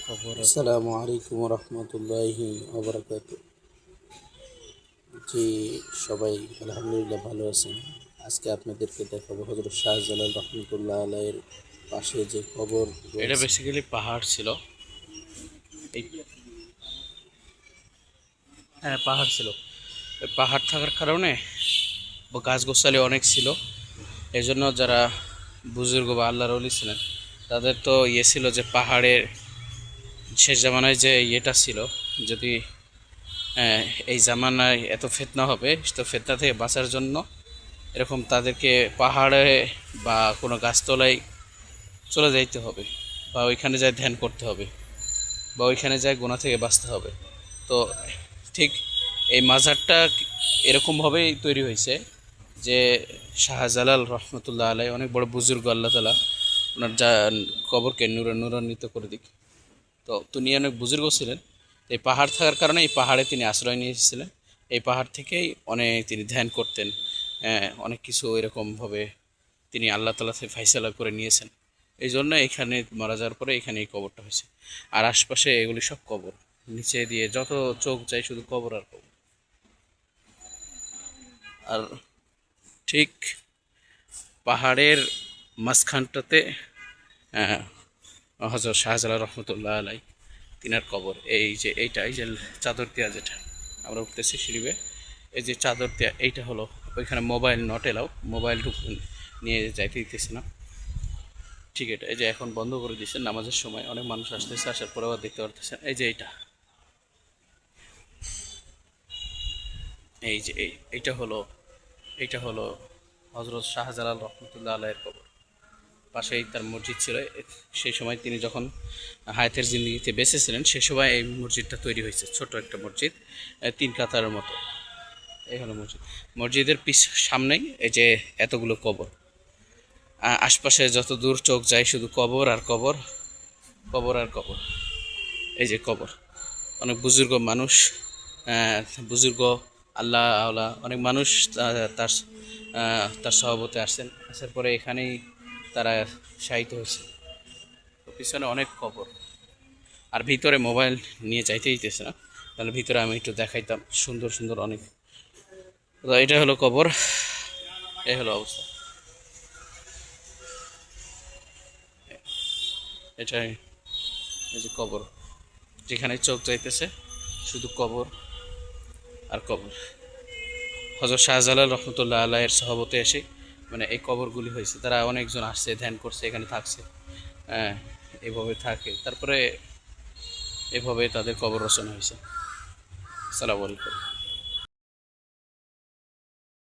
আসসালামু আলাইকুম রহমতুল্লাহি ওবরাকাতুহ। জি, সবাই আলহামদুলিল্লাহ ভালো আছেন। আজকে আপনাদেরকে দেখাবো হযরত শাহজালাল রহমতুল্লাহ আলাইহির পাশে যে কবর এটা রয়েছে। বেসিক্যালি পাহাড় ছিল। এই হ্যাঁ, পাহাড় ছিল। এই পাহাড় থাকার কারণে গাছগাছালি অনেক ছিল। এই জন্য যারা বুজুর্গ বা আল্লাহর ওলি ছিলেন, তাদের তো ছিল যে পাহাড়ের শেষ জামানায় যে ছিল, যদি এই জামানায় এত ফিতনা হবে, তো ফিতনা থেকে বাঁচার জন্য এরকম তাদেরকে পাহাড়ে বা কোনো গাছতলায় চলে যাইতে হবে, বা ওইখানে যায় ধ্যান করতে হবে, বা ওইখানে যায় গুনাহ থেকে বাঁচতে হবে। তো ঠিক এই মাজারটা এরকমভাবেই তৈরি হয়েছে যে শাহজালাল রহমতুল্লাহ আলাই অনেক বড় বুজুর্গ, আল্লাহ তালা ওনার যা কবরকে নূরান্বিত করে দিক। তো তিনি অনেক বুজুর্গ ছিলেন। এই পাহাড় থাকার কারণে এই পাহাড়ে তিনি আশ্রয় নিয়েছিলেন। এই পাহাড় থেকেই অনেক তিনি ধ্যান করতেন। অনেক কিছু এরকমভাবে তিনি আল্লাহ তালা থেকে ফাইসালা করে নিয়েছেন। এই জন্য এখানে মারা যাওয়ার পরে এখানে এই কবরটা হয়েছে। আর আশপাশে এগুলি সব কবর, নিচে দিয়ে যত চোখ যায় শুধু কবর আর কবর। আর ঠিক পাহাড়ের মাঝখানটাতে হযরত শাহজালাল রহমতুল্লাহ আলাই তিনার কবর। এই যে এই যে চাদর দেওয়া, যেটা আমরা উঠতেছি সিঁড়িবে, এই যে চাদর দেওয়া, এইটা হলো ওইখানে মোবাইল নট এলাও, মোবাইল নিয়ে যাইতে দিতেছে না। ঠিক, এটা এই যে এখন বন্ধ করে দিয়েছেন নামাজের সময়, অনেক মানুষ আসতেছে, আসার পরে আবার দেখতে পারতেছেন। এই যে এই যে এইটা হলো হজরত শাহজালাল রহমতুল্লাহ আলাইয়ের কবর। পাশেই তার মসজিদ ছিল। সেই সময় তিনি যখন হায়াতের জিন্দিগিতে বেঁচে ছিলেন, সে সময় এই মসজিদটা তৈরি হয়েছে, ছোট একটা মসজিদ, 3 কাতারের মতো। এই হলো মসজিদ। মসজিদের সামনেই এই যে এতগুলো কবর, আশপাশে যত দূর চোখ যায় শুধু কবর আর কবর, কবর আর কবর। এই যে কবর, অনেক বুজুর্গ মানুষ, বুজুর্গ আল্লাহ আল্লাহ অনেক মানুষ তার তার সহবতে আসছেন, আসার পরে এখানেই তারা শায়িত হয়েছে। তো পিছনে অনেক কবর। আর ভিতরে মোবাইল নিয়ে যাইতে দিতেছে না, তাহলে ভিতরে আমি একটু দেখাইতাম, সুন্দর সুন্দর অনেক। তো এটা হলো কবর, এই হলো অবস্থা। এটাই এই যে কবর, যেখানে চোখ যাইতেছে শুধু কবর আর কবর। হযরত শাহজালাল রহমতুল্লাহ আলাইয়ের সহবতে এসে মানে এই কবরগুলি হয়েছে। তারা অনেকজন আসছে, ধ্যান করছে, এখানে থাকছে, হ্যাঁ, এভাবে থাকে। তারপরে এভাবে তাদের কবর রচনা হয়েছে। আসসালামু আলাইকুম।